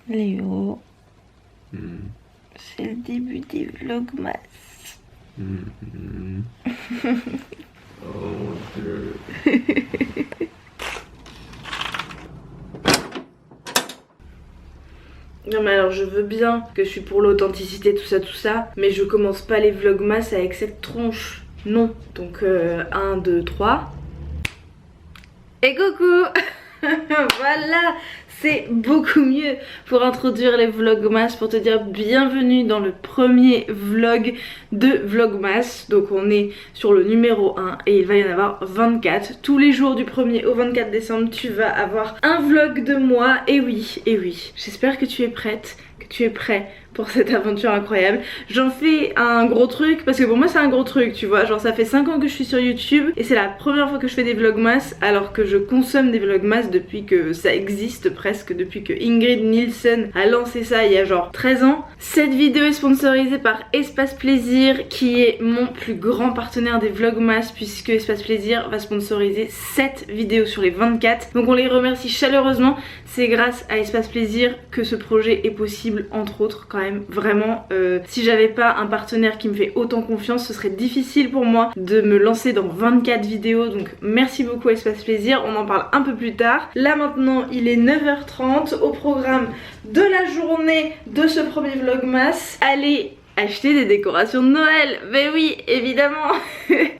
Léo, c'est le début des vlogmas. Oh Dieu. Non mais alors je veux bien que je suis pour l'authenticité tout ça, mais je commence pas les vlogmas avec cette tronche, non. Donc 1, 2, 3 et coucou. Voilà, c'est beaucoup mieux pour introduire les vlogmas, pour te dire bienvenue dans le premier vlog de vlogmas. Donc on est sur le numéro 1 et il va y en avoir 24. Tous les jours du 1er au 24 décembre tu vas avoir un vlog de moi. Et oui, j'espère que tu es prête, que tu es prêt pour cette aventure incroyable. J'en fais un gros truc parce que pour moi c'est un gros truc, tu vois. Genre ça fait 5 ans que je suis sur YouTube et c'est la première fois que je fais des vlogmas, alors que je consomme des vlogmas depuis que ça existe presque, depuis que Ingrid Nielsen a lancé ça il y a genre 13 ans. Cette vidéo est sponsorisée par Espace Plaisir, qui est mon plus grand partenaire des vlogmas, puisque Espace Plaisir va sponsoriser 7 vidéos sur les 24. Donc on les remercie chaleureusement. C'est grâce à Espace Plaisir que ce projet est possible, entre autres. Quand même vraiment, si j'avais pas un partenaire qui me fait autant confiance, ce serait difficile pour moi de me lancer dans 24 vidéos. Donc merci beaucoup Espace Plaisir, on en parle un peu plus tard. Là maintenant il est 9h30. Au programme de la journée de ce premier vlogmas, allez acheter des décorations de Noël. Mais oui, évidemment.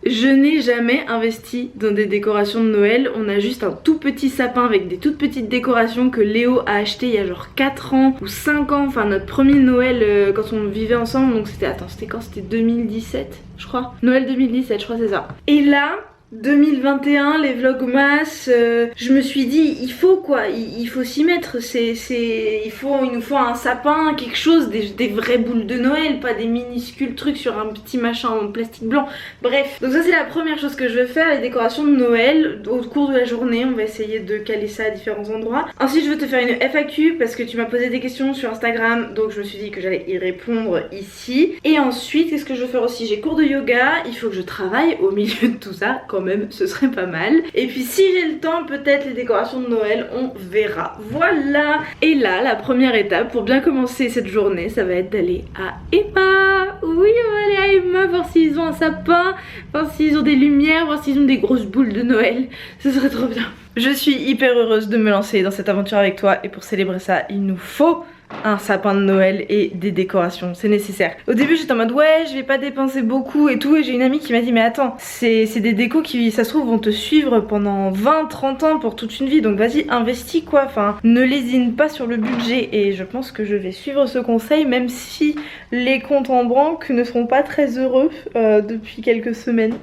Je n'ai jamais investi dans des décorations de Noël. On a juste un tout petit sapin avec des toutes petites décorations que Léo a acheté il y a genre 4 ans ou 5 ans. Enfin notre premier Noël quand on vivait ensemble. Donc c'était, attends, c'était quand? C'était 2017 je crois. Noël 2017 je crois, c'est ça. Et là 2021, les vlogmas, je me suis dit il faut quoi, il faut s'y mettre, il nous faut un sapin, quelque chose, des vraies boules de Noël, pas des minuscules trucs sur un petit machin en plastique blanc. Bref, donc ça c'est la première chose que je vais faire, les décorations de Noël. Au cours de la journée on va essayer de caler ça à différents endroits. Ensuite je vais te faire une FAQ parce que tu m'as posé des questions sur Instagram, donc je me suis dit que j'allais y répondre ici. Et ensuite qu'est-ce que je veux faire aussi, j'ai cours de yoga, il faut que je travaille au milieu de tout ça quand même, ce serait pas mal. Et puis si j'ai le temps, peut-être les décorations de Noël, on verra. Voilà. Et là, la première étape pour bien commencer cette journée, ça va être d'aller à Emma. Oui, on va aller à Emma, voir s'ils ont un sapin, voir s'ils ont des lumières, voir s'ils ont des grosses boules de Noël. Ce serait trop bien. Je suis hyper heureuse de me lancer dans cette aventure avec toi, et pour célébrer ça, il nous faut un sapin de Noël et des décorations, c'est nécessaire. Au début j'étais en mode ouais je vais pas dépenser beaucoup et tout, et j'ai une amie qui m'a dit mais attends, c'est des décos qui ça se trouve vont te suivre pendant 20-30 ans pour toute une vie, donc vas-y investis quoi, enfin ne lésine pas sur le budget. Et je pense que je vais suivre ce conseil, même si les comptes en banque ne seront pas très heureux depuis quelques semaines.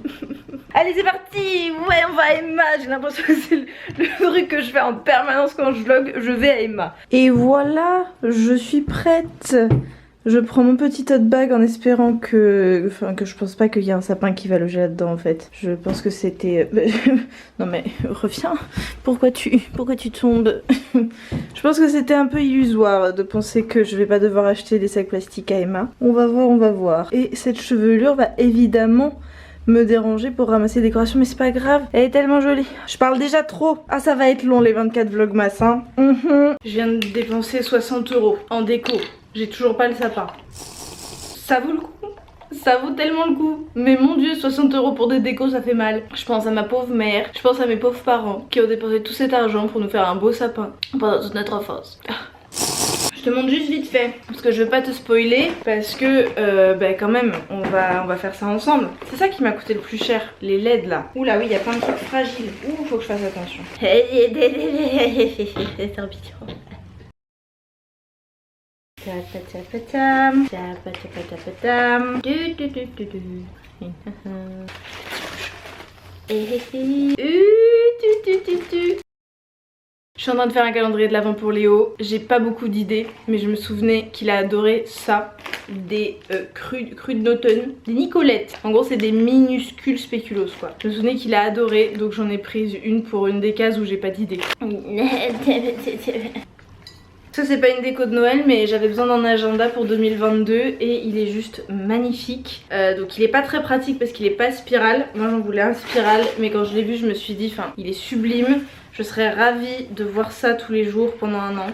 Allez c'est parti, ouais on va à Emma, j'ai l'impression que c'est le truc que je fais en permanence quand je vlog, je vais à Emma. Et voilà, je suis prête. Je prends mon petit tote bag en espérant que... Enfin que je pense pas qu'il y ait un sapin qui va loger là-dedans en fait. Je pense que c'était... Non mais reviens, pourquoi tu tombes? Je pense que c'était un peu illusoire de penser que je vais pas devoir acheter des sacs plastiques à Emma. On va voir, on va voir. Et cette chevelure va évidemment me déranger pour ramasser des décorations, mais c'est pas grave, elle est tellement jolie. Je parle déjà trop. Ah ça va être long les 24 vlogmas hein. Je viens de dépenser 60 € en déco, j'ai toujours pas le sapin. Ça vaut le coup, ça vaut tellement le coup. Mais mon dieu, 60 € pour des décos ça fait mal. Je pense à ma pauvre mère, je pense à mes pauvres parents qui ont dépensé tout cet argent pour nous faire un beau sapin pendant toute notre enfance. Je te montre juste vite fait parce que je veux pas te spoiler, parce que bah quand même on va faire ça ensemble. C'est ça qui m'a coûté le plus cher, les LED là. Oula oui, il y a plein de trucs fragiles. Ouh, faut que je fasse attention. C'est un bidon. Je suis en train de faire un calendrier de l'Avent pour Léo. J'ai pas beaucoup d'idées, mais je me souvenais qu'il a adoré ça. Des crues d'automne, des Nicolettes. En gros c'est des minuscules spéculoos quoi. Je me souvenais qu'il a adoré, donc j'en ai prise une pour une des cases où j'ai pas d'idée. Ça c'est pas une déco de Noël, mais j'avais besoin d'un agenda pour 2022 et il est juste magnifique. Donc il est pas très pratique parce qu'il est pas spiral. Moi j'en voulais un spiral, mais quand je l'ai vu je me suis dit, enfin il est sublime. Je serais ravie de voir ça tous les jours pendant un an.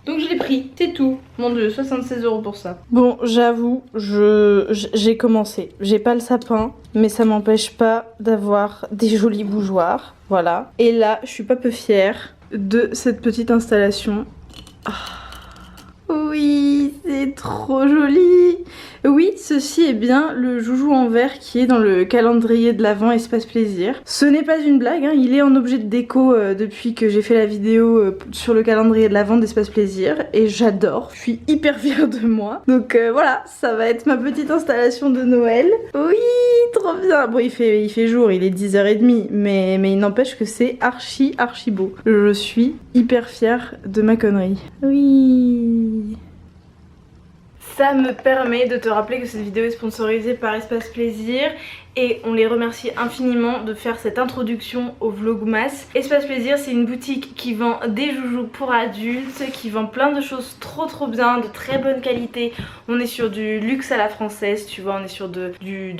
Donc je l'ai pris, c'est tout. Mon dieu, 76 € pour ça. Bon, j'avoue, j'ai commencé. J'ai pas le sapin, mais ça m'empêche pas d'avoir des jolis bougeoirs. Voilà. Et là, je suis pas peu fière de cette petite installation. Ah. Oui, c'est trop joli. Oui, ceci est bien le joujou en verre qui est dans le calendrier de l'Avent Espace Plaisir. Ce n'est pas une blague, hein, il est en objet de déco depuis que j'ai fait la vidéo sur le calendrier de l'Avent d'Espace Plaisir et j'adore, je suis hyper fière de moi. Donc voilà, ça va être ma petite installation de Noël. Oui, trop bien. Bon, il fait jour, il est 10h30, mais il n'empêche que c'est archi beau. Je suis hyper fière de ma connerie. Oui. Ça me permet de te rappeler que cette vidéo est sponsorisée par Espace Plaisir et on les remercie infiniment de faire cette introduction au Vlogmas. Espace Plaisir, c'est une boutique qui vend des joujoux pour adultes, qui vend plein de choses trop bien, de très bonne qualité. On est sur du luxe à la française, tu vois, on est sur de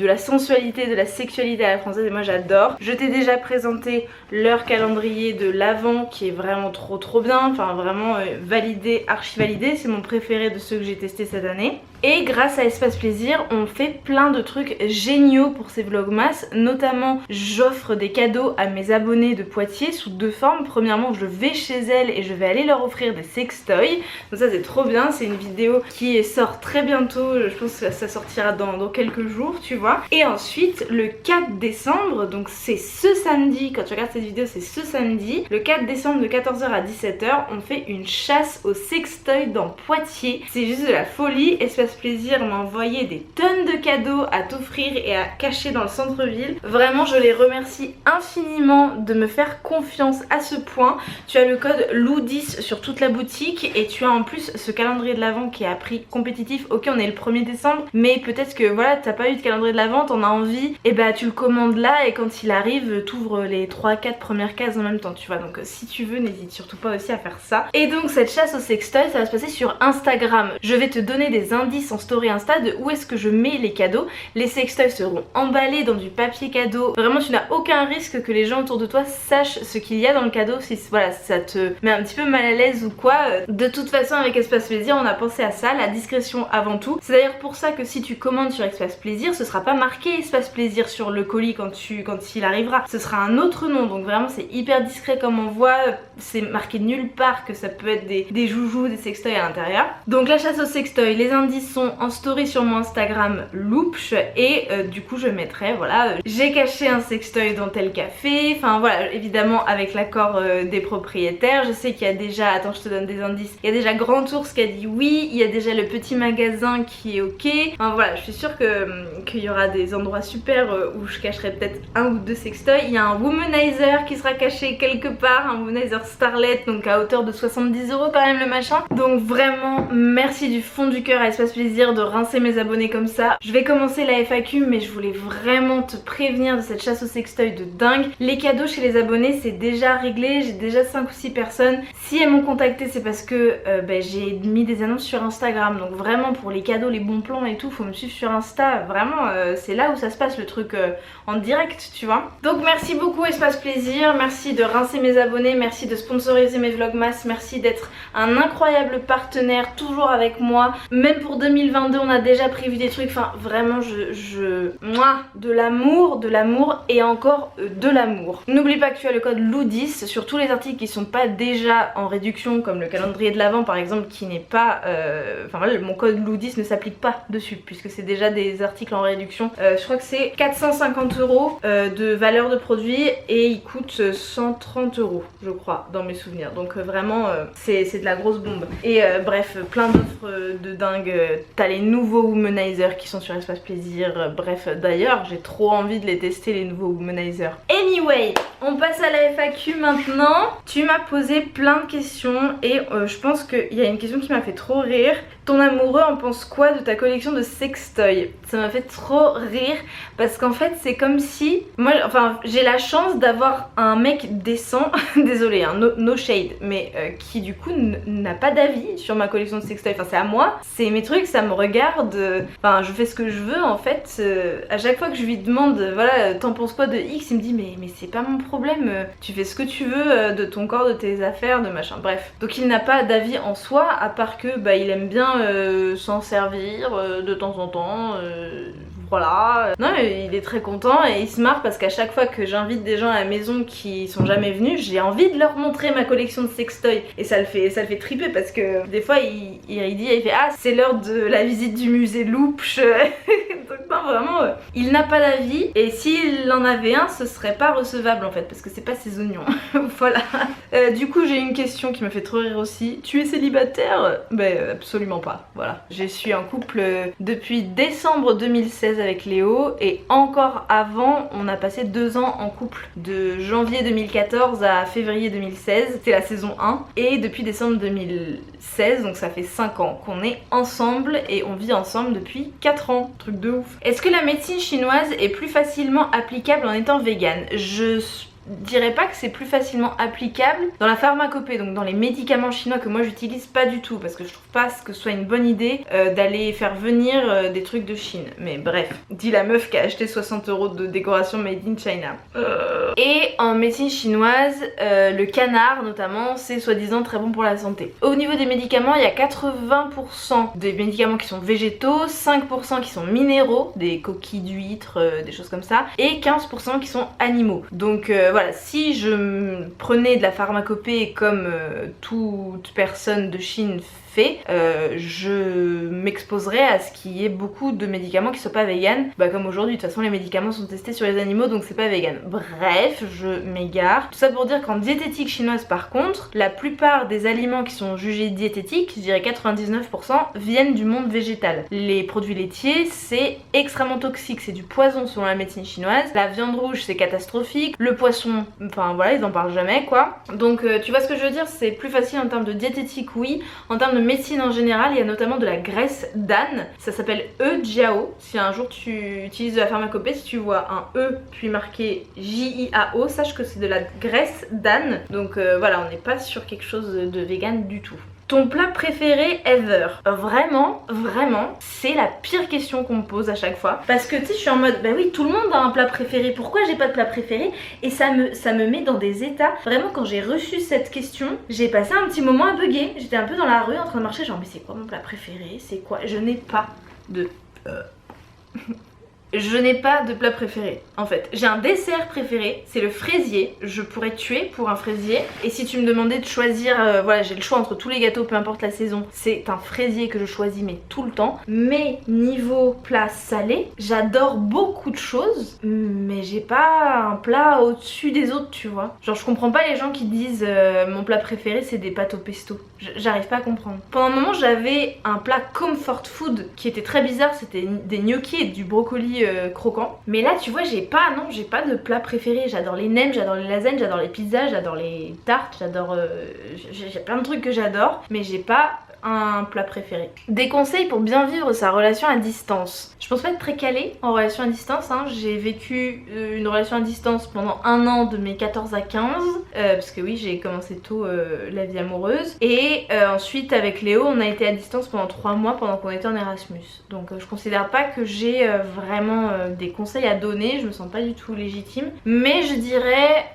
la sensualité, de la sexualité à la française et moi j'adore. Je t'ai déjà présenté leur calendrier de l'Avent qui est vraiment trop bien, enfin vraiment validé, archi validé, c'est mon préféré de ceux que j'ai testé cette année. Et grâce à Espace Plaisir, on fait plein de trucs géniaux pour ces Vlogmas, notamment j'offre des cadeaux à mes abonnés de Poitiers sous deux formes. Premièrement, je vais chez elles et je vais aller leur offrir des sextoys. Donc ça c'est trop bien, c'est une vidéo qui sort très bientôt, je pense que ça sortira dans quelques jours, tu vois. Et ensuite, le 4 décembre, donc c'est ce samedi, quand tu regardes cette vidéo c'est ce samedi, le 4 décembre de 14h à 17h, on fait une chasse aux sextoys dans Poitiers. C'est juste de la folie. Espace Plaisir m'a envoyé des tonnes de cadeaux à t'offrir et à cacher dans le centre-ville. Vraiment, je les remercie infiniment de me faire confiance à ce point. Tu as le code LOU10 sur toute la boutique et tu as en plus ce calendrier de l'Avent qui est à prix compétitif. Ok, on est le 1er décembre, mais peut-être que voilà, t'as pas eu de calendrier de l'Avent, t'en as envie, et bah tu le commandes là et quand il arrive, t'ouvres les 3-4 premières cases en même temps, tu vois. Donc si tu veux, n'hésite surtout pas aussi à faire ça. Et donc cette chasse aux sextoys, ça va se passer sur Instagram. Je vais te donner des indices en story Insta de où est-ce que je mets les cadeaux. Les sextoys seront emballés dans du papier cadeau. Vraiment, tu n'as aucun risque que les gens autour de toi sachent ce qu'il y a dans le cadeau. Si voilà, ça te met un petit peu mal à l'aise ou quoi. De toute façon, avec Espace Plaisir, on a pensé à ça, la discrétion avant tout. C'est d'ailleurs pour ça que si tu commandes sur Espace Plaisir, ce sera pas marqué Espace Plaisir sur le colis quand il arrivera. Ce sera un autre nom. Donc vraiment, c'est hyper discret comme on voit. C'est marqué nulle part que ça peut être des joujoux, des sextoys à l'intérieur. Donc la chasse aux sextoys, les indices sont en story sur mon Instagram Loupch et du coup je mettrai voilà j'ai caché un sextoy dans tel café, enfin voilà, évidemment avec l'accord des propriétaires. Je sais qu'il y a déjà, attends je te donne des indices, il y a déjà Grand Ours qui a dit oui, il y a déjà le petit magasin qui est ok, enfin voilà, je suis sûre qu'il y aura des endroits super où je cacherai peut-être un ou deux sextoys. Il y a un womanizer qui sera caché quelque part, un womanizer Starlet, donc à hauteur de 70 € quand même le machin. Donc vraiment merci du fond du cœur à Espace Plaisir de rincer mes abonnés comme ça. Je vais commencer la FAQ mais je voulais vraiment te prévenir de cette chasse aux sextoys de dingue. Les cadeaux chez les abonnés c'est déjà réglé, j'ai déjà 5 ou 6 personnes. Si elles m'ont contacté c'est parce que j'ai mis des annonces sur Instagram, donc vraiment pour les cadeaux, les bons plans et tout, faut me suivre sur Insta, vraiment c'est là où ça se passe le truc en direct, tu vois. Donc merci beaucoup Espace Plaisir, merci de rincer mes abonnés, merci de sponsoriser mes Vlogmas, merci d'être un incroyable partenaire toujours avec moi. Même pour 2022 on a déjà prévu des trucs, enfin vraiment moi de l'amour et encore de l'amour. N'oublie pas que tu as le code LOU10 sur tous les articles qui sont pas déjà en réduction, comme le calendrier de l'Avent par exemple qui n'est pas enfin voilà, mon code LOU10 ne s'applique pas dessus puisque c'est déjà des articles en réduction. Je crois que c'est 450 € de valeur de produit et il coûte 130 € je crois dans mes souvenirs, donc vraiment c'est de la grosse bombe. Et bref, plein d'offres de dingue. T'as les nouveaux womanizers qui sont sur Espace Plaisir. Bref, d'ailleurs j'ai trop envie de les tester les nouveaux womanizers. Anyway, on passe à la FAQ maintenant. Tu m'as posé plein de questions et je pense qu'il y a une question qui m'a fait trop rire. Ton amoureux en pense quoi de ta collection de sextoys? Ça m'a fait trop rire parce qu'en fait c'est comme si moi, enfin j'ai la chance d'avoir un mec décent, désolé hein, no shade, mais qui du coup n'a pas d'avis sur ma collection de sextoys. Enfin c'est à moi, c'est mes trucs, que ça me regarde, enfin je fais ce que je veux en fait. À chaque fois que je lui demande voilà t'en penses quoi de X, il me dit mais c'est pas mon problème, tu fais ce que tu veux de ton corps, de tes affaires, de machin, bref. Donc il n'a pas d'avis en soi à part que bah il aime bien s'en servir de temps en temps. Voilà. Non, il est très content et il se marre parce qu'à chaque fois que j'invite des gens à la maison qui sont jamais venus, j'ai envie de leur montrer ma collection de sextoys. Et ça le fait triper parce que des fois il fait ah c'est l'heure de la visite du musée Loupch. Donc non vraiment il n'a pas d'avis et s'il en avait un ce serait pas recevable en fait parce que c'est pas ses oignons. Voilà. Du coup j'ai une question qui me fait trop rire aussi. Tu es célibataire? Ben absolument pas. Voilà. Je suis en couple depuis décembre 2016 avec Léo et encore avant on a passé 2 ans en couple de janvier 2014 à février 2016, c'était la saison 1 et depuis décembre 2016 donc ça fait 5 ans qu'on est ensemble et on vit ensemble depuis 4 ans, truc de ouf. Est-ce que la médecine chinoise est plus facilement applicable en étant végane? Je dirais pas que c'est plus facilement applicable dans la pharmacopée, donc dans les médicaments chinois que moi j'utilise pas du tout parce que je trouve pas que ce soit une bonne idée d'aller faire venir des trucs de Chine. Mais bref, dit la meuf qui a acheté 60 € de décoration made in China. Et en médecine chinoise, le canard notamment, c'est soi-disant très bon pour la santé. Au niveau des médicaments, il y a 80% des médicaments qui sont végétaux, 5% qui sont minéraux, des coquilles d'huîtres, des choses comme ça, et 15% qui sont animaux. Donc voilà, si je prenais de la pharmacopée comme toute personne de Chine fait, je m'exposerais à ce qu'il y ait beaucoup de médicaments qui soient pas vegan, bah comme aujourd'hui. De toute façon les médicaments sont testés sur les animaux donc c'est pas vegan. Bref, je m'égare. Tout ça pour dire qu'en diététique chinoise par contre, la plupart des aliments qui sont jugés diététiques, je dirais 99%, viennent du monde végétal. Les produits laitiers c'est extrêmement toxique, c'est du poison selon la médecine chinoise. La viande rouge c'est catastrophique, le poisson, enfin voilà ils en parlent jamais quoi. Donc tu vois ce que je veux dire, c'est plus facile en termes de diététique oui, en termes de médecine en général, il y a notamment de la graisse d'âne, ça s'appelle E-Jiao. Si un jour tu utilises de la pharmacopée, si tu vois un E puis marqué J-I-A-O, sache que c'est de la graisse d'âne. Donc voilà, on n'est pas sur quelque chose de vegan du tout. Ton plat préféré ever? Vraiment, c'est la pire question qu'on me pose à chaque fois. Parce que tu sais, je suis en mode, bah oui, tout le monde a un plat préféré, pourquoi j'ai pas de plat préféré? Et ça me met dans des états. Vraiment, quand j'ai reçu cette question, j'ai passé un petit moment à bugger. J'étais un peu dans la rue en train de marcher, genre, mais c'est quoi mon plat préféré? C'est quoi? Je n'ai pas de... Je n'ai pas de plat préféré en fait. J'ai un dessert préféré, c'est le fraisier. Je pourrais tuer pour un fraisier. Et si tu me demandais de choisir, voilà j'ai le choix entre tous les gâteaux peu importe la saison, c'est un fraisier que je choisis mais tout le temps. Mais niveau plat salé, j'adore beaucoup de choses, mais j'ai pas un plat au-dessus des autres tu vois. Genre je comprends pas les gens qui disent mon plat préféré c'est des pâtes au pesto. J'arrive pas à comprendre. Pendant un moment j'avais un plat comfort food qui était très bizarre, c'était des gnocchis et du brocoli croquant. Mais là tu vois j'ai pas de plat préféré. J'adore les nems, j'adore les lasagnes, j'adore les pizzas, j'adore les tartes, j'adore... j'ai plein de trucs que j'adore, mais j'ai pas un plat préféré. Des conseils pour bien vivre sa relation à distance. Je pense pas être très calée en relation à distance hein. J'ai vécu une relation à distance pendant 1 an de mes 14 à 15 parce que oui j'ai commencé tôt la vie amoureuse et ensuite avec Léo on a été à distance pendant 3 mois pendant qu'on était en Erasmus. Donc je considère pas que j'ai vraiment des conseils à donner, je me sens pas du tout légitime, mais je dirais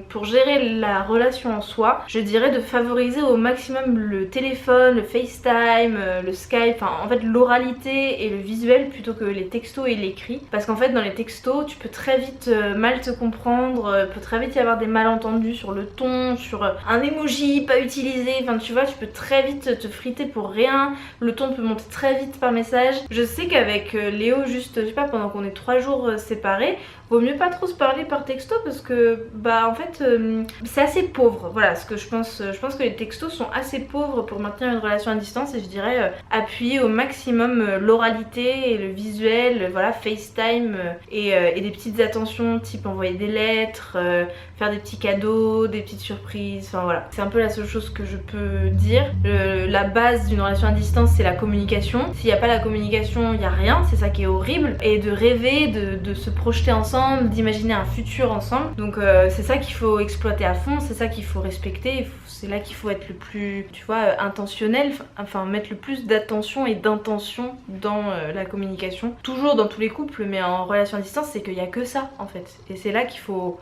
pour gérer la relation en soi, je dirais de favoriser au maximum le téléphone, le FaceTime, le Skype, enfin en fait l'oralité et le visuel plutôt que les textos et l'écrit, parce qu'en fait dans les textos tu peux très vite mal te comprendre, peut très vite y avoir des malentendus sur le ton, sur un emoji pas utilisé, enfin tu vois tu peux très vite te friter pour rien, le ton peut monter très vite par message. Je sais qu'avec Léo juste je sais pas pendant qu'on est 3 jours séparés, vaut mieux pas trop se parler par texto parce que bah en fait c'est assez pauvre, voilà ce que je pense que les textos sont assez pauvres pour maintenir une relation à distance et je dirais appuyer au maximum l'oralité et le visuel, voilà FaceTime et des petites attentions type envoyer des lettres, faire des petits cadeaux, des petites surprises, enfin voilà. C'est un peu la seule chose que je peux dire. La base d'une relation à distance c'est la communication. S'il n'y a pas la communication il n'y a rien, c'est ça qui est horrible. Et de rêver, de se projeter ensemble, ensemble, d'imaginer un futur ensemble. Donc c'est ça qu'il faut exploiter à fond, c'est ça qu'il faut respecter, c'est là qu'il faut être le plus, tu vois, intentionnel, enfin mettre le plus d'attention et d'intention dans la communication. Toujours dans tous les couples, mais en relation à distance, c'est qu'il n'y a que ça en fait. Et c'est là qu'il faut,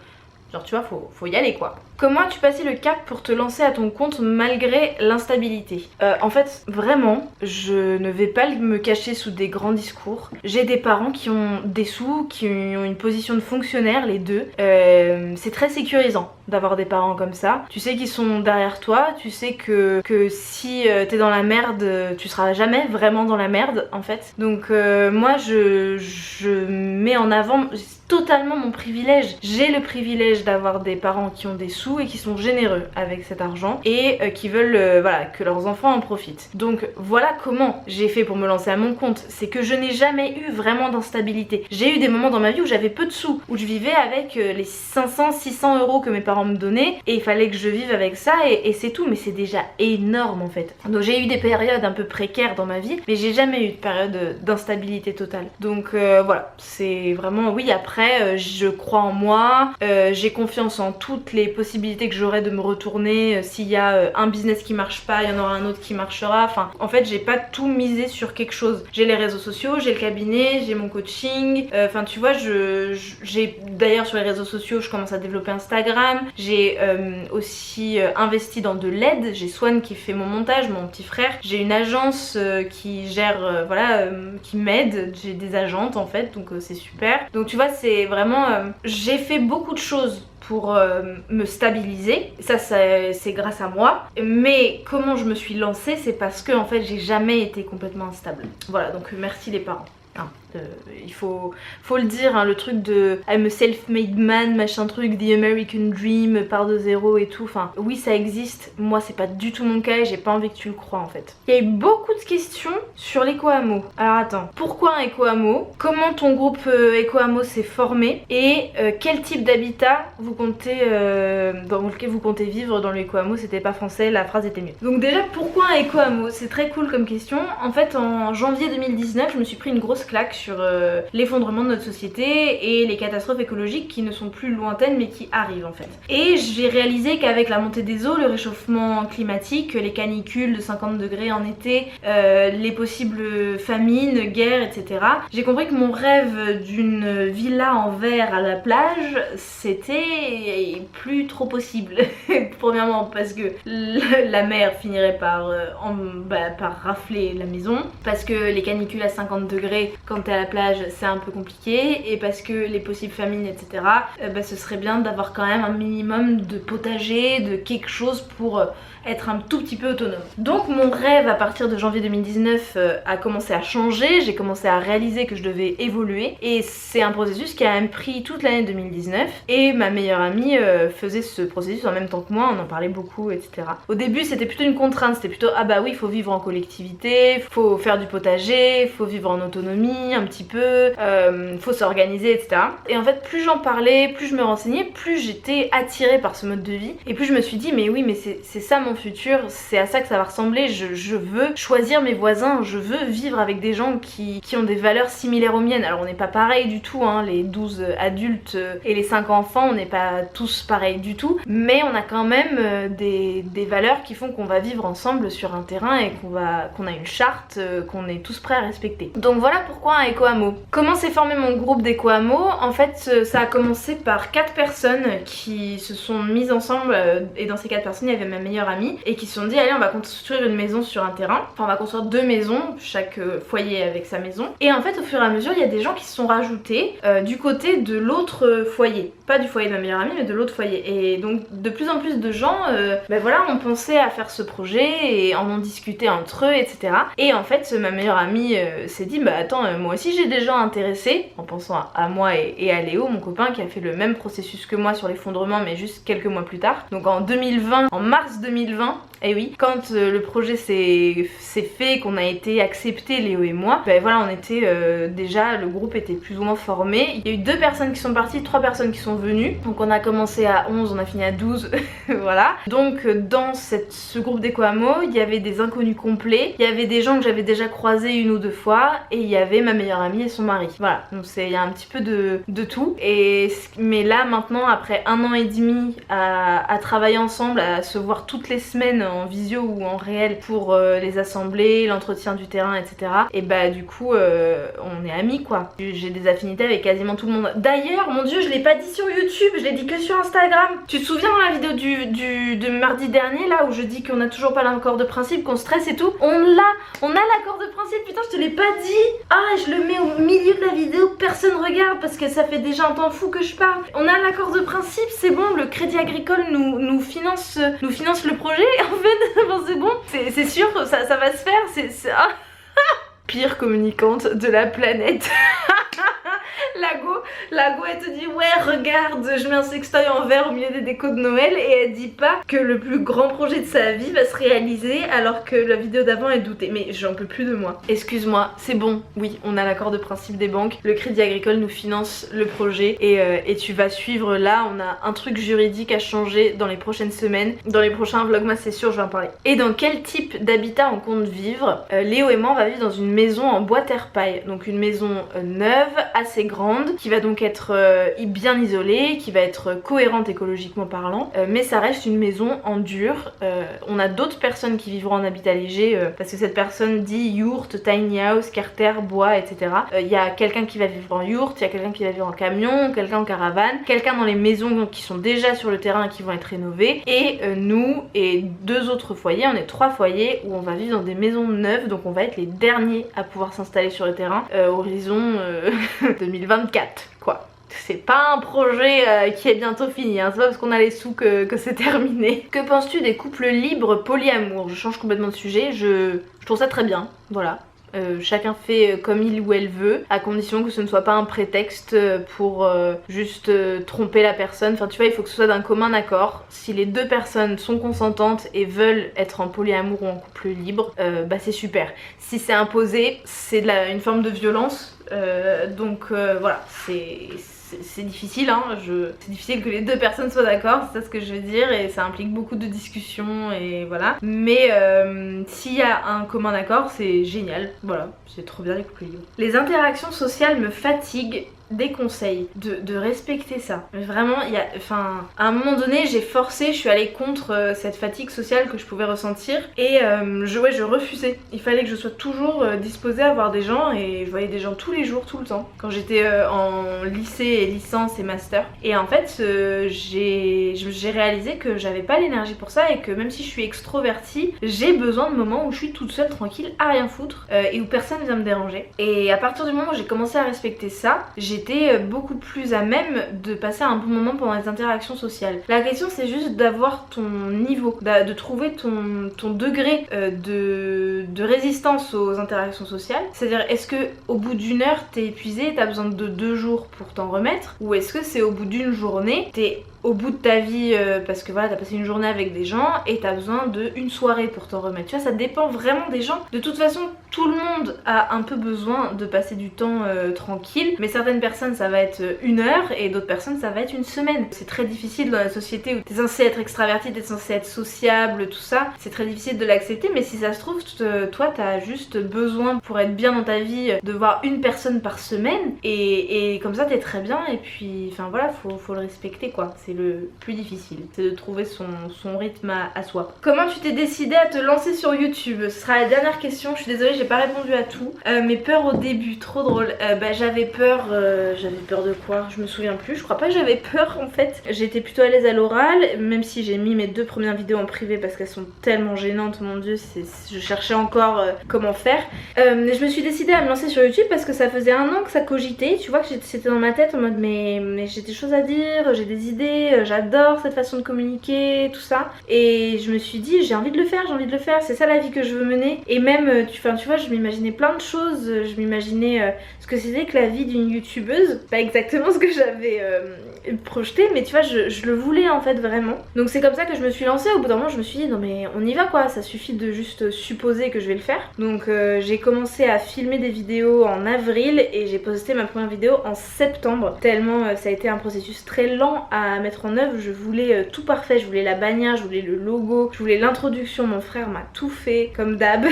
genre tu vois, faut y aller quoi. Comment as-tu passé le cap pour te lancer à ton compte malgré l'instabilité? En fait, vraiment, je ne vais pas me cacher sous des grands discours. J'ai des parents qui ont des sous, qui ont une position de fonctionnaire, les deux. C'est très sécurisant d'avoir des parents comme ça. Tu sais qu'ils sont derrière toi, tu sais que si t'es dans la merde, tu seras jamais vraiment dans la merde en fait. Donc moi je mets en avant totalement mon privilège. J'ai le privilège d'avoir des parents qui ont des sous et qui sont généreux avec cet argent et qui veulent voilà, que leurs enfants en profitent. Donc voilà comment j'ai fait pour me lancer à mon compte. C'est que je n'ai jamais eu vraiment d'instabilité. J'ai eu des moments dans ma vie où j'avais peu de sous, où je vivais avec les 500-600 euros que mes parents me donnaient et il fallait que je vive avec ça et c'est tout, mais c'est déjà énorme en fait. Donc j'ai eu des périodes un peu précaires dans ma vie, mais j'ai jamais eu de période d'instabilité totale. Donc voilà, c'est vraiment, oui, après je crois en moi, j'ai confiance en toutes les possibilités que j'aurai de me retourner. S'il y a un business qui marche pas, il y en aura un autre qui marchera. Enfin, en fait, j'ai pas tout misé sur quelque chose. J'ai les réseaux sociaux, j'ai le cabinet, j'ai mon coaching. Enfin, tu vois, j'ai d'ailleurs sur les réseaux sociaux, je commence à développer Instagram. J'ai aussi investi dans de l'aide. J'ai Swan qui fait mon montage, mon petit frère. J'ai une agence qui gère, voilà, qui m'aide. J'ai des agentes en fait, donc c'est super. Donc tu vois, c'est vraiment, j'ai fait beaucoup de choses pour me stabiliser, ça c'est grâce à moi, mais comment je me suis lancée, c'est parce que en fait j'ai jamais été complètement instable. Voilà, donc merci les parents. Il faut le dire, hein, le truc de I'm a self-made man, machin truc, the American dream, part de zéro et tout, enfin oui ça existe, moi c'est pas du tout mon cas et j'ai pas envie que tu le crois en fait. Il y a eu beaucoup de questions sur l'éco-hameau. Alors attends, pourquoi un éco-hameau? Comment ton groupe éco-hameau s'est formé? Et quel type d'habitat vous comptez dans lequel vous comptez vivre dans l'éco-hameau? C'était pas français, la phrase était mieux. Donc déjà pourquoi un éco-hameau? C'est très cool comme question. En fait en janvier 2019 je me suis pris une grosse claque sur l'effondrement de notre société et les catastrophes écologiques qui ne sont plus lointaines mais qui arrivent en fait. Et j'ai réalisé qu'avec la montée des eaux, le réchauffement climatique, les canicules de 50 degrés en été, les possibles famines, guerres, etc. J'ai compris que mon rêve d'une villa en verre à la plage, c'était plus trop possible. Premièrement parce que la mer finirait par rafler la maison, parce que les canicules à 50 degrés quand t'es à la plage c'est un peu compliqué, et parce que les possibles famines etc, ce serait bien d'avoir quand même un minimum de potager, de quelque chose pour être un tout petit peu autonome. Donc mon rêve à partir de janvier 2019 a commencé à changer, j'ai commencé à réaliser que je devais évoluer et c'est un processus qui a même pris toute l'année 2019 et ma meilleure amie faisait ce processus en même temps que moi, on en parlait beaucoup etc. Au début c'était plutôt une contrainte, c'était plutôt ah bah oui faut vivre en collectivité, faut faire du potager, faut vivre en autonomie un petit peu, faut s'organiser etc. Et en fait plus j'en parlais, plus je me renseignais, plus j'étais attirée par ce mode de vie et plus je me suis dit mais oui mais c'est ça mon futur, c'est à ça que ça va ressembler, je veux choisir mes voisins, je veux vivre avec des gens qui ont des valeurs similaires aux miennes. Alors on n'est pas pareil du tout, hein, les 12 adultes et les 5 enfants, on n'est pas tous pareils du tout, mais on a quand même des valeurs qui font qu'on va vivre ensemble sur un terrain et qu'on a une charte qu'on est tous prêts à respecter. Donc voilà pourquoi un éco-hameau. Comment s'est formé mon groupe d'éco-hameau? En fait ça a commencé par 4 personnes qui se sont mises ensemble et dans ces 4 personnes il y avait ma meilleure amie et qui se sont dit allez on va construire une maison sur un terrain, enfin on va construire 2 maisons, chaque foyer avec sa maison, et en fait au fur et à mesure il y a des gens qui se sont rajoutés du côté de l'autre foyer, pas du foyer de ma meilleure amie mais de l'autre foyer, et donc de plus en plus de gens voilà on pensait à faire ce projet et en discutait entre eux etc. Et en fait ma meilleure amie s'est dit bah attends moi aussi j'ai des gens intéressés, en pensant à moi et à Léo mon copain qui a fait le même processus que moi sur l'effondrement mais juste quelques mois plus tard. Donc en 2020, en mars 2020 Et oui, quand le projet s'est fait, qu'on a été accepté, Léo et moi, ben voilà, on était déjà, le groupe était plus ou moins formé. Il y a eu 2 personnes qui sont parties, 3 personnes qui sont venues. Donc on a commencé à 11, on a fini à 12, voilà. Donc dans ce groupe d'Eco Amo, il y avait des inconnus complets, il y avait des gens que j'avais déjà croisés 1 ou 2 fois, et il y avait ma meilleure amie et son mari. Voilà, donc il y a un petit peu de tout. Mais là maintenant, après 1 an et demi à travailler ensemble, à se voir toutes les semaines en visio ou en réel pour les assemblées, l'entretien du terrain, etc. Et bah du coup on est amis quoi. J'ai des affinités avec quasiment tout le monde. D'ailleurs, mon dieu, je l'ai pas dit sur YouTube, je l'ai dit que sur Instagram. Tu te souviens dans la vidéo de mardi dernier là où je dis qu'on a toujours pas l'accord de principe, qu'on stresse et tout? On a l'accord de principe, putain je te l'ai pas dit. Ah, je le mets au milieu de la vidéo, personne regarde parce que ça fait déjà un temps fou que je parle. On a l'accord de principe, c'est bon, le Crédit Agricole nous finance le projet en fait. Bon, c'est bon, c'est sûr, ça va se faire, ah. Pire communicante de la planète. Lago elle te dit ouais regarde, je mets un sextoy en verre au milieu des décos de Noël, et elle dit pas que le plus grand projet de sa vie va se réaliser alors que la vidéo d'avant elle doutait. Mais j'en peux plus de moi. Excuse-moi, c'est bon, oui on a l'accord de principe des banques, le Crédit Agricole nous finance le projet et tu vas suivre. Là on a un truc juridique à changer dans les prochaines semaines, dans les prochains vlogmas c'est sûr, je vais en parler. Et dans quel type d'habitat on compte vivre? Léo et moi on va vivre dans une maison en bois terre paille, donc une maison neuve, assez grande, qui va donc être bien isolée, qui va être cohérente écologiquement parlant, mais ça reste une maison en dur. On a d'autres personnes qui vivront en habitat léger parce que cette personne dit yourte, tiny house, carter, bois, etc. Il y a quelqu'un qui va vivre en yourte, il y a quelqu'un qui va vivre en camion, quelqu'un en caravane, quelqu'un dans les maisons donc, qui sont déjà sur le terrain et qui vont être rénovées, et nous et 2 autres foyers, on est 3 foyers où on va vivre dans des maisons neuves, donc on va être les derniers à pouvoir s'installer sur le terrain horizon 2024 quoi. C'est pas un projet qui est bientôt fini, hein. C'est pas parce qu'on a les sous que c'est terminé. Que penses-tu des couples libres polyamour? Je change complètement de sujet, je trouve ça très bien, voilà. Chacun fait comme il ou elle veut, à condition que ce ne soit pas un prétexte pour juste tromper la personne. Enfin tu vois, il faut que ce soit d'un commun accord. Si les 2 personnes sont consentantes et veulent être en polyamour ou en couple libre, bah c'est super. Si c'est imposé, c'est une forme de violence, donc voilà, c'est difficile, hein. C'est difficile que les 2 personnes soient d'accord, c'est ça ce que je veux dire, et ça implique beaucoup de discussions et voilà. Mais s'il y a un commun accord, c'est génial, voilà, c'est trop bien les couples libres. Les interactions sociales me fatiguent. Des conseils, de respecter ça. Mais vraiment, à un moment donné, j'ai forcé, je suis allée contre cette fatigue sociale que je pouvais ressentir, et je refusais. Il fallait que je sois toujours disposée à voir des gens, et je voyais des gens tous les jours, tout le temps, quand j'étais en lycée et licence et master. Et en fait, j'ai réalisé que j'avais pas l'énergie pour ça, et que même si je suis extrovertie, j'ai besoin de moments où je suis toute seule, tranquille, à rien foutre, et où personne vient me déranger. Et à partir du moment où j'ai commencé à respecter ça, j'étais beaucoup plus à même de passer un bon moment pendant les interactions sociales. La question c'est juste d'avoir ton niveau, de trouver ton degré de résistance aux interactions sociales. C'est-à-dire, est-ce que au bout d'1 heure t'es épuisé, t'as besoin de 2 jours pour t'en remettre, ou est-ce que c'est au bout d'une journée, t'es au bout de ta vie parce que voilà t'as passé une journée avec des gens et t'as besoin d'une soirée pour t'en remettre. Tu vois, ça dépend vraiment des gens. De toute façon tout le monde a un peu besoin de passer du temps tranquille, mais certaines personnes ça va être 1 heure et d'autres personnes ça va être 1 semaine. C'est très difficile dans la société où t'es censé être extraverti, t'es censé être sociable, tout ça, c'est très difficile de l'accepter, mais si ça se trouve toi t'as juste besoin pour être bien dans ta vie de voir 1 personne par semaine, et comme ça t'es très bien, et puis enfin voilà, faut le respecter quoi. C'est le plus difficile, c'est de trouver son rythme à soi. Comment tu t'es décidée à te lancer sur YouTube? Ce sera la dernière question, je suis désolée j'ai pas répondu à tout. Mes peurs au début, trop drôle. J'avais peur de quoi? Je me souviens plus, je crois pas que j'avais peur en fait. J'étais plutôt à l'aise à l'oral, même si j'ai mis mes 2 premières vidéos en privé parce qu'elles sont tellement gênantes, mon dieu, je cherchais encore comment faire. Je me suis décidée à me lancer sur YouTube parce que ça faisait 1 an que ça cogitait, tu vois, que c'était dans ma tête en mode mais j'ai des choses à dire, j'ai des idées, communiquer, j'adore cette façon de communiquer, tout ça. Et je me suis dit j'ai envie de le faire, c'est ça la vie que je veux mener. Et même, tu vois, je m'imaginais plein de choses, je m'imaginais ce que c'était que la vie d'une youtubeuse. Pas exactement ce que j'avais projeté, mais tu vois, je le voulais en fait vraiment. Donc c'est comme ça que je me suis lancée. Au bout d'un moment je me suis dit non mais on y va quoi, ça suffit de juste supposer que je vais le faire. Donc j'ai commencé à filmer des vidéos en avril et j'ai posté ma première vidéo en septembre. Tellement ça a été un processus très lent à mettre en œuvre. Je voulais tout parfait, je voulais la bannière, je voulais le logo, je voulais l'introduction. Mon frère m'a tout fait comme d'hab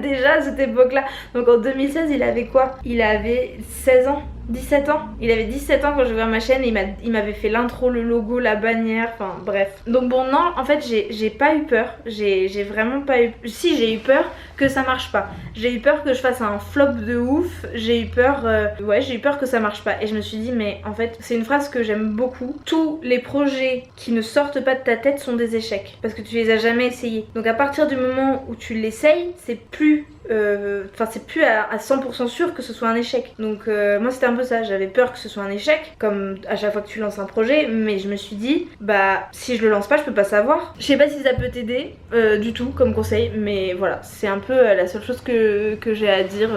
déjà à cette époque là. Donc en 2016 il avait quoi? Il avait 16 ans, 17 ans. Il avait 17 ans quand j'ai ouvert ma chaîne et il m'avait fait l'intro, le logo, la bannière, enfin bref. Donc bon non, en fait j'ai pas eu peur, j'ai vraiment pas eu... Si j'ai eu peur que ça marche pas. J'ai eu peur que je fasse un flop de ouf, j'ai eu peur... Ouais j'ai eu peur que ça marche pas. Et je me suis dit mais en fait c'est une phrase que j'aime beaucoup. Tous les projets qui ne sortent pas de ta tête sont des échecs. Parce que tu les as jamais essayés. Donc à partir du moment où tu l'essayes, c'est plus... Enfin c'est plus à 100% sûr que ce soit un échec. Donc moi c'était un peu ça, j'avais peur que ce soit un échec comme à chaque fois que tu lances un projet, mais je me suis dit bah si je le lance pas je peux pas savoir. Je sais pas si ça peut t'aider du tout comme conseil, mais voilà c'est un peu la seule chose que j'ai à dire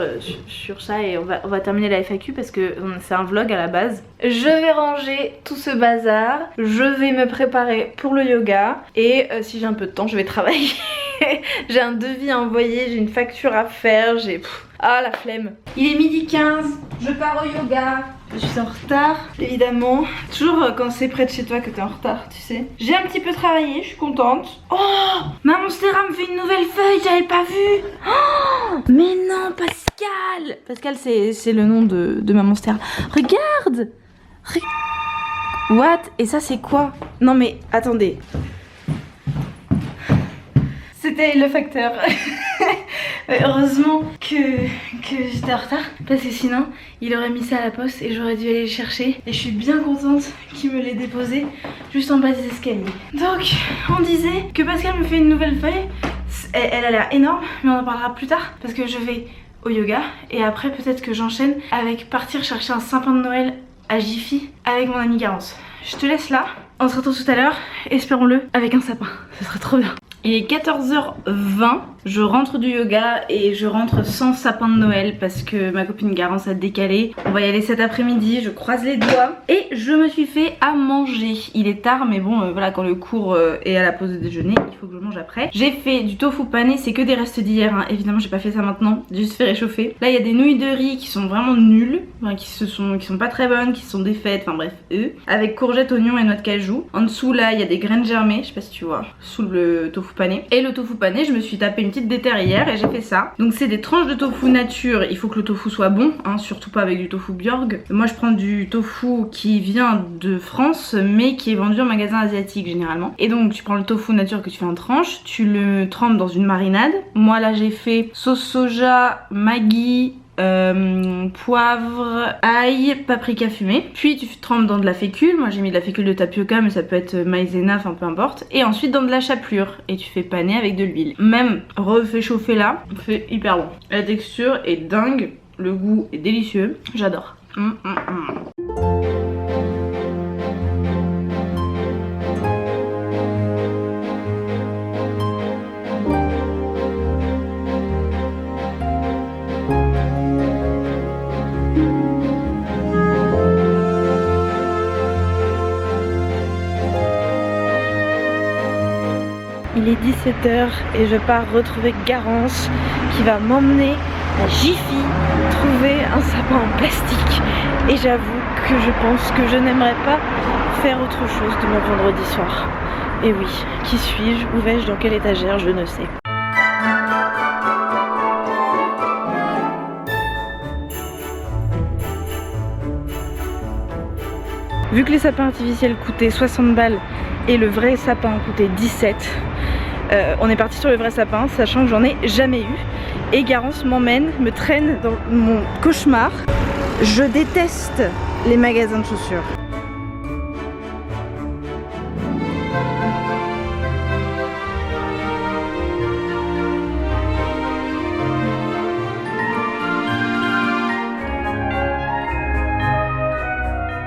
sur ça. Et on va terminer la FAQ parce que c'est un vlog à la base. Je vais ranger tout ce bazar, je vais me préparer pour le yoga et si j'ai un peu de temps je vais travailler. J'ai un devis à envoyer, j'ai une facture à faire, j'ai... Ah la flemme. Il est midi 15, je pars au yoga. Je suis en retard, évidemment. Toujours quand c'est près de chez toi que t'es en retard, tu sais. J'ai un petit peu travaillé, je suis contente. Oh, ma Monstera me fait une nouvelle feuille, j'avais pas vu. Oh, mais non, Pascal. Pascal, c'est le nom de ma Monstera. Regarde. What? Et ça, c'est quoi? Non mais, attendez. C'était le facteur. Heureusement que j'étais en retard parce que sinon il aurait mis ça à la poste et j'aurais dû aller le chercher. Et je suis bien contente qu'il me l'ait déposé juste en bas des escaliers. Donc on disait que Pascal me fait une nouvelle feuille. Elle a l'air énorme mais on en parlera plus tard parce que je vais au yoga et après peut-être que j'enchaîne avec partir chercher un sapin de Noël à Jiffy avec mon ami Garance. Je te laisse là. On se retrouve tout à l'heure, espérons-le, avec un sapin. Ce serait trop bien. Il est 14h20, je rentre du yoga et je rentre sans sapin de Noël parce que ma copine Garance a décalé. On va y aller cet après-midi, je croise les doigts. Et je me suis fait à manger. Il est tard mais bon voilà, quand le cours est à la pause de déjeuner, il faut que je mange après. J'ai fait du tofu pané, c'est que des restes d'hier hein. Évidemment j'ai pas fait ça maintenant, j'ai juste fait réchauffer. Là il y a des nouilles de riz qui sont vraiment nulles, enfin, qui sont pas très bonnes, qui sont défaites, enfin bref eux. Avec courgettes, oignons et noix de cajou. En dessous là il y a des graines germées, je sais pas si tu vois, sous le tofu pané. Et le tofu pané, je me suis tapé une petite déterre hier et j'ai fait ça. Donc c'est des tranches de tofu nature, il faut que le tofu soit bon, hein, surtout pas avec du tofu Bjorg. Moi je prends du tofu qui vient de France mais qui est vendu en magasin asiatique généralement. Et donc tu prends le tofu nature que tu fais en tranches, tu le trempes dans une marinade. Moi là j'ai fait sauce soja, Maggi, poivre, ail, paprika fumé. Puis tu trempes dans de la fécule. Moi j'ai mis de la fécule de tapioca mais ça peut être maïzena, enfin peu importe. Et ensuite dans de la chapelure. Et tu fais paner avec de l'huile. Même refait chauffer là, c'est hyper bon. La texture est dingue, le goût est délicieux. J'adore. Il est 17h et je pars retrouver Garance qui va m'emmener à Jiffy trouver un sapin en plastique. Et j'avoue que je pense que je n'aimerais pas faire autre chose de mon vendredi soir. Et oui, qui suis-je? Où vais-je? Dans quelle étagère? Je ne sais. Vu que les sapins artificiels coûtaient 60 balles et le vrai sapin coûtait 17, on est parti sur le vrai sapin, sachant que j'en ai jamais eu. Et Garance m'emmène, me traîne dans mon cauchemar. Je déteste les magasins de chaussures.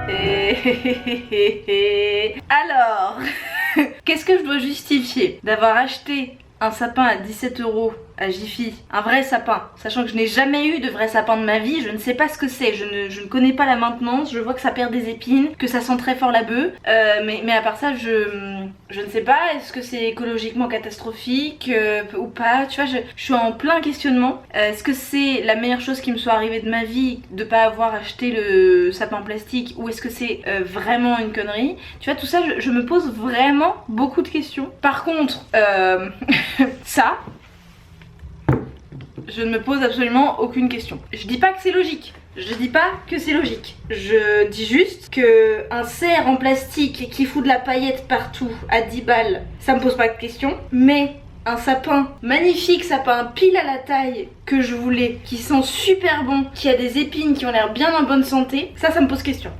Et Alors, qu'est-ce que je dois justifier d'avoir acheté un sapin à 17 € à Jiffy, un vrai sapin, sachant que je n'ai jamais eu de vrai sapin de ma vie, je ne sais pas ce que c'est, je ne connais pas la maintenance, je vois que ça perd des épines, que ça sent très fort la bœuf, mais à part ça je ne sais pas, est-ce que c'est écologiquement catastrophique ou pas, tu vois, je suis en plein questionnement. Est-ce que c'est la meilleure chose qui me soit arrivée de ma vie de pas avoir acheté le sapin en plastique, ou est-ce que c'est vraiment une connerie, tu vois, tout ça je me pose vraiment beaucoup de questions. Par contre, ça, je ne me pose absolument aucune question. Je dis pas que c'est logique. Je dis pas que c'est logique. Je dis juste que un cerf en plastique qui fout de la paillette partout à 10 balles, ça me pose pas de question. Mais un sapin, magnifique sapin, pile à la taille que je voulais, qui sent super bon, qui a des épines qui ont l'air bien en bonne santé, ça me pose question.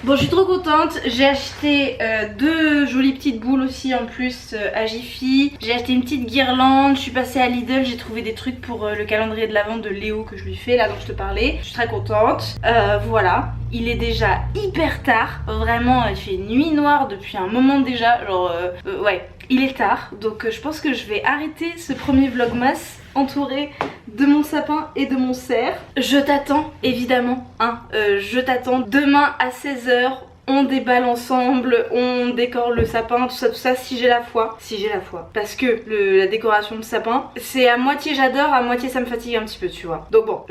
Bon, je suis trop contente, j'ai acheté deux jolies petites boules aussi en plus à Jiffy. J'ai acheté une petite guirlande, je suis passée à Lidl, j'ai trouvé des trucs pour le calendrier de l'Avent de Léo que je lui fais là dont je te parlais. Je suis très contente, voilà. Il est déjà hyper tard, vraiment il fait nuit noire depuis un moment déjà, genre ouais, il est tard. Donc je pense que je vais arrêter ce premier vlogmas entouré de mon sapin et de mon cerf. Je t'attends évidemment, hein, je t'attends demain à 16 h. On déballe ensemble, on décore le sapin, tout ça, si j'ai la foi. Si j'ai la foi. Parce que la décoration de sapin, c'est à moitié j'adore, à moitié ça me fatigue un petit peu, tu vois. Donc bon,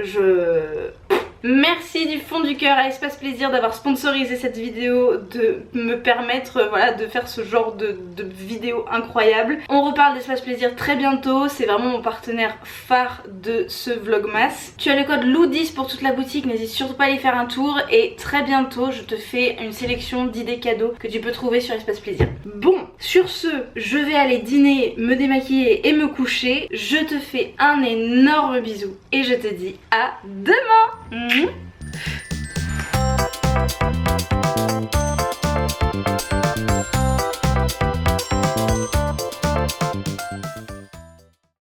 merci du fond du cœur à Espace Plaisir d'avoir sponsorisé cette vidéo, de me permettre voilà, de faire ce genre de vidéo incroyable. On reparle d'Espace Plaisir très bientôt, c'est vraiment mon partenaire phare de ce vlogmas. Tu as le code LOU10 pour toute la boutique, n'hésite surtout pas à aller faire un tour et très bientôt je te fais une sélection d'idées cadeaux que tu peux trouver sur Espace Plaisir. Bon, sur ce, je vais aller dîner, me démaquiller et me coucher. Je te fais un énorme bisou et je te dis à demain.